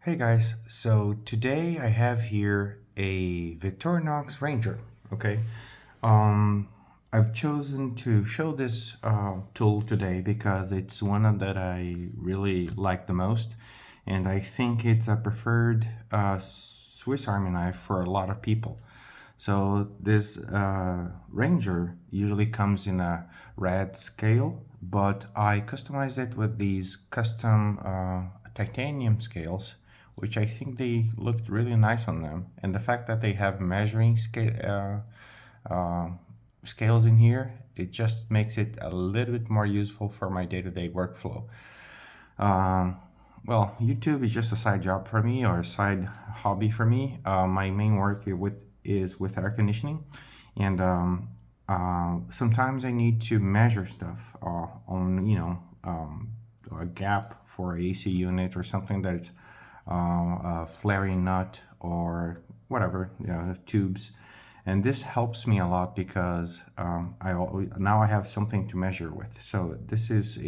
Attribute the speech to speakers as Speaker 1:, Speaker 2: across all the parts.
Speaker 1: Hey guys, so today I have here a Victorinox Ranger, okay? Um, I've chosen to show this tool today because it's one that I really like the most, and I think it's a preferred Swiss Army knife for a lot of people. So this Ranger usually comes in a red scale, but I customized it with these custom titanium scales, which I think they looked really nice on them. And the fact that they have measuring scales in here, it just makes it a little bit more useful for my day-to-day workflow. Um, well, YouTube is just a side job for me or a side hobby for me. My main work is with air conditioning, and sometimes I need to measure stuff on a gap for AC unit or something that's a flaring nut or whatever, tubes. And this helps me a lot because now I have something to measure with. So this is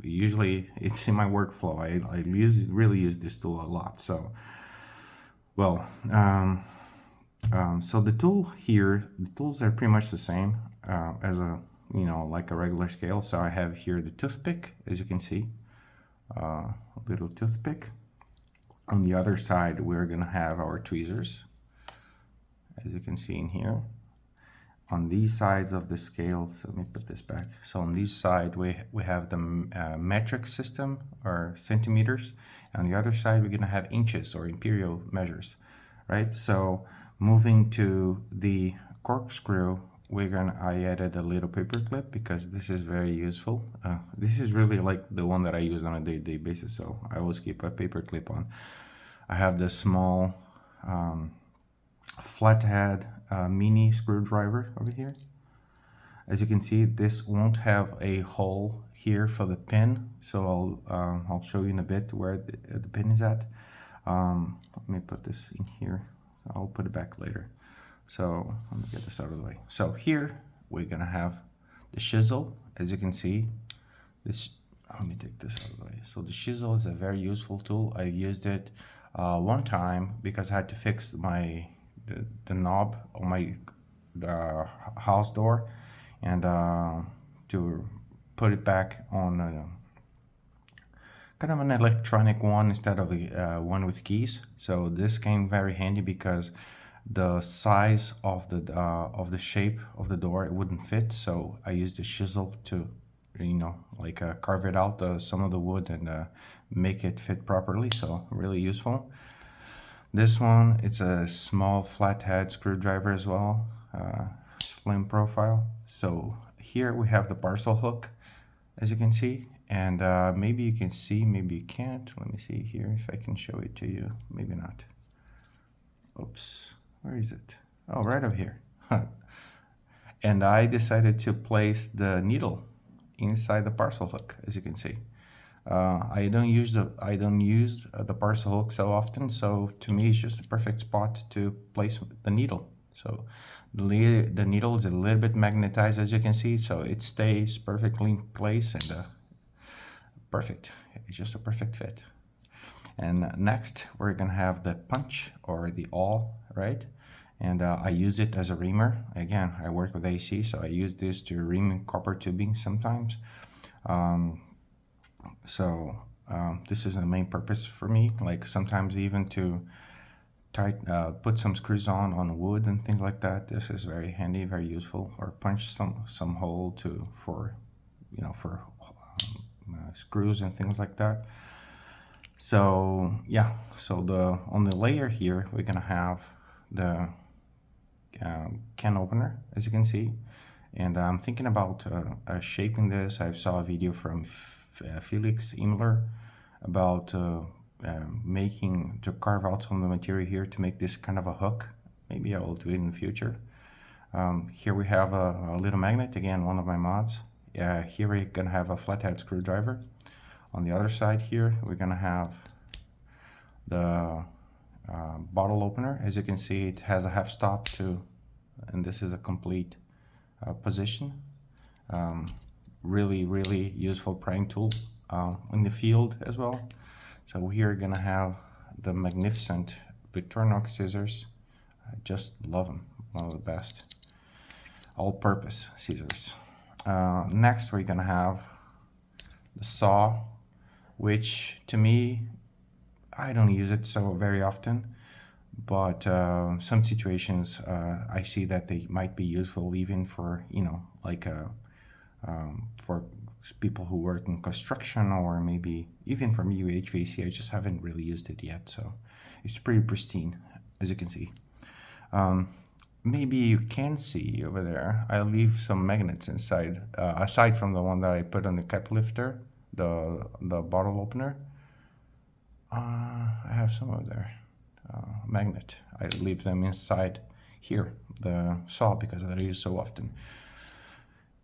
Speaker 1: usually it's in my workflow. I really use this tool a lot. So, well, so the tools are pretty much the same as like a regular scale. So I have here the toothpick, as you can see, a little toothpick. On the other side, we're gonna have our tweezers, as you can see in here. On these sides of the scales, let me put this back. So on these side, we have the metric system or centimeters. On the other side, we're gonna have inches or imperial measures, right? So moving to the corkscrew, I added a little paper clip because this is very useful. This is really like the one that I use on a day-to-day basis, so I always keep a paper clip on. I have the small flathead mini screwdriver over here. As you can see, this won't have a hole here for the pin, so I'll show you in a bit where the pin is at. Let me put this in here. I'll put it back later. So let me get this out of the way. So here we're gonna have the chisel. As you can see, let me take this out of the way. So the chisel is a very useful tool. I used it one time because I had to fix the knob on my house door, and to put it back on kind of an electronic one instead of a one with keys. So this came very handy because the size of the shape of the door, it wouldn't fit. So I used the chisel to carve it out some of the wood and make it fit properly. So really useful. This one, it's a small flathead screwdriver as well, slim profile. So here we have the parcel hook, as you can see, and maybe you can see, maybe you can't. Let me see here if I can show it to you. Maybe not. Oops, where is it? Oh, right over here. And I decided to place the needle inside the parcel hook, as you can see. I don't use the parcel hook so often, so to me it's just a perfect spot to place the needle. So the needle is a little bit magnetized, as you can see, so it stays perfectly in place and perfect. It's just a perfect fit. And next we're gonna have the punch or the awl, right? And I use it as a reamer. Again, I work with AC, so I use this to ream copper tubing sometimes. This is the main purpose for me, like sometimes even to put some screws on wood and things like that. This is very handy, very useful, or punch some hole for screws and things like that. So yeah, so on the layer here we're gonna have the can opener, as you can see, and I'm thinking about shaping this. I saw a video from Felix Imler about to carve out some of the material here to make this kind of a hook. Maybe I will do it in the future. Here we have a little magnet, again, one of my mods. Here we're gonna have a flathead screwdriver. On the other side here, we're gonna have the bottle opener. As you can see, it has a half stop too, and this is a complete position. Really useful prying tool in the field as well. So we're gonna have the magnificent Victorinox scissors. I just love them, one of the best. All-purpose scissors. Next we're gonna have the saw, which to me, I don't use it so very often, but some situations I see that they might be useful even for, you know, like for people who work in construction, or maybe even for me HVAC. I just haven't really used it yet, so it's pretty pristine, as you can see. Maybe you can see over there, I leave some magnets inside, aside from the one that I put on the cap lifter, the bottle opener. I have some over there, magnet. I leave them inside here, the saw, because I use so often.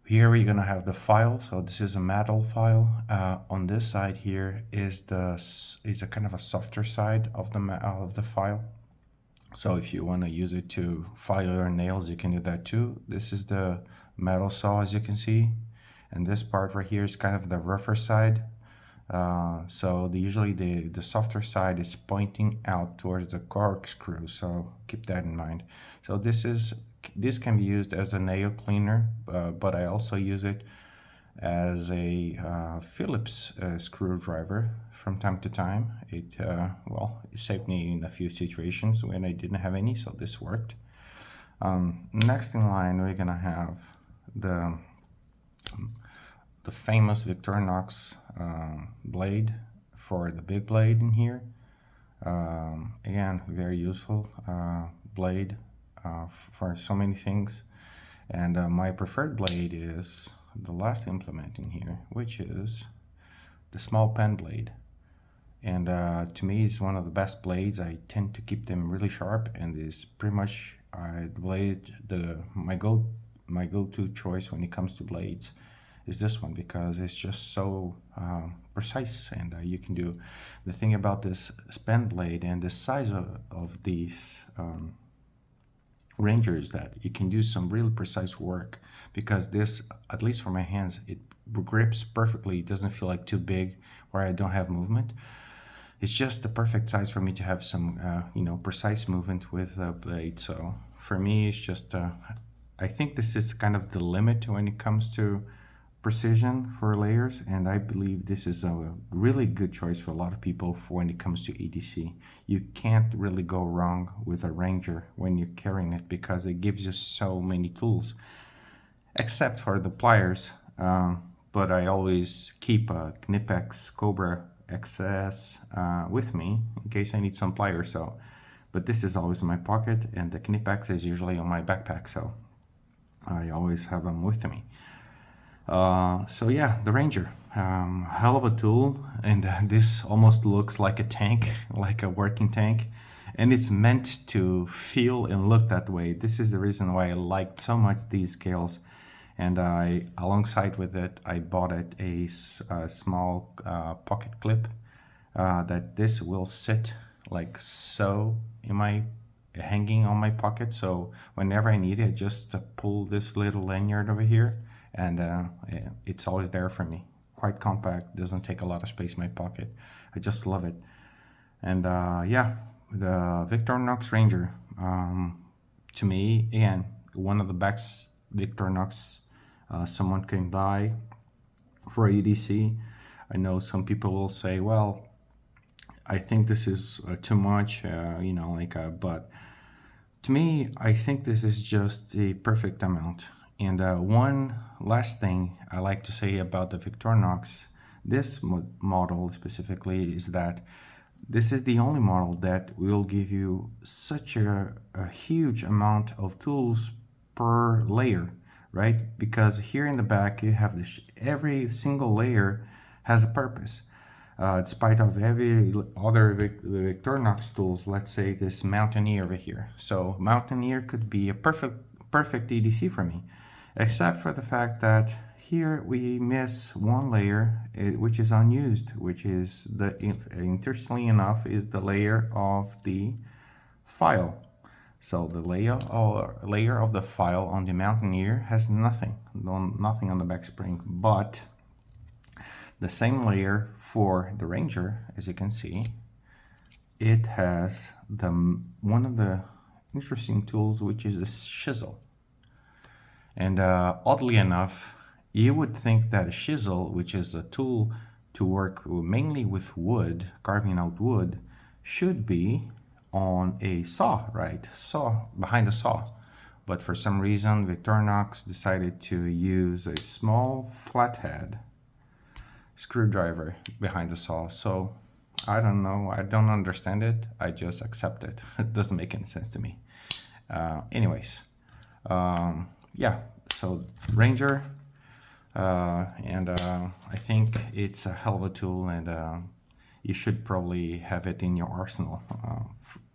Speaker 1: Here we're gonna have the file. So this is a metal file. On this side here is a kind of a softer side of the file. So if you want to use it to file your nails, you can do that too. This is the metal saw, as you can see, and this part right here is kind of the rougher side. So usually the softer side is pointing out towards the corkscrew, so keep that in mind. So this can be used as a nail cleaner, but I also use it as a Phillips screwdriver from time to time. It saved me in a few situations when I didn't have any, so this worked. Next in line, we're gonna have the famous Victorinox blade for the big blade in here. Again, very useful blade for so many things. And my preferred blade is the last implement in here, which is the small pen blade. And to me, it's one of the best blades. I tend to keep them really sharp, and is pretty much the blade, my go-to choice when it comes to blades is this one, because it's just so precise, and you can do the thing about this pen blade and the size of these Rangers, that you can do some really precise work, because this, at least for my hands, it grips perfectly. It doesn't feel like too big where I don't have movement. It's just the perfect size for me to have some precise movement with the blade. So for me, it's just I think this is kind of the limit when it comes to precision for layers, and I believe this is a really good choice for a lot of people for when it comes to EDC. You can't really go wrong with a Ranger when you're carrying it, because it gives you so many tools, except for the pliers. But I always keep a Knipex Cobra XS with me in case I need some pliers. So, but this is always in my pocket, and the Knipex is usually on my backpack, so I always have them with me. So yeah, the Ranger, hell of a tool, and this almost looks like a tank, like a working tank, and it's meant to feel and look that way. This is the reason why I liked so much these scales, and alongside with it, I bought it a small pocket clip that this will sit like so in my hanging on my pocket. So whenever I need it, just pull this little lanyard over here, and it's always there for me. Quite compact, doesn't take a lot of space in my pocket. I just love it. And yeah, the Victorinox Ranger, to me, again, one of the best Victorinox someone can buy for EDC. I know some people will say, well, I think this is too much, but to me, I think this is just the perfect amount. And one last thing I like to say about the Victorinox, this model specifically, is that this is the only model that will give you such a huge amount of tools per layer, right? Because here in the back you have this, every single layer has a purpose. In spite of every other Victorinox tools, let's say this Mountaineer over here. So Mountaineer could be a perfect EDC for me, except for the fact that here we miss one layer, which is unused, which is interestingly enough, is the layer of the file. So the layer of the file on the Mountaineer has nothing on the back spring, but the same layer for the Ranger, as you can see, it has one of the interesting tools, which is a chisel. And oddly enough, you would think that a chisel, which is a tool to work mainly with wood, carving out wood, should be on a saw, right? Saw, behind a saw. But for some reason, Victorinox decided to use a small flathead screwdriver behind the saw. So I don't know, I don't understand it. I just accept it. It doesn't make any sense to me. Anyways, yeah, so Ranger, and I think it's a hell of a tool, and you should probably have it in your arsenal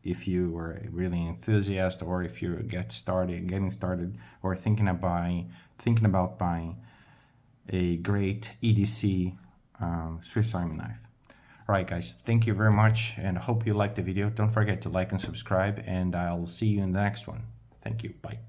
Speaker 1: if you were really enthusiast, or if you getting started, or thinking about buying a great EDC Swiss Army knife. Alright guys, thank you very much, and hope you liked the video. Don't forget to like and subscribe, and I'll see you in the next one. Thank you. Bye.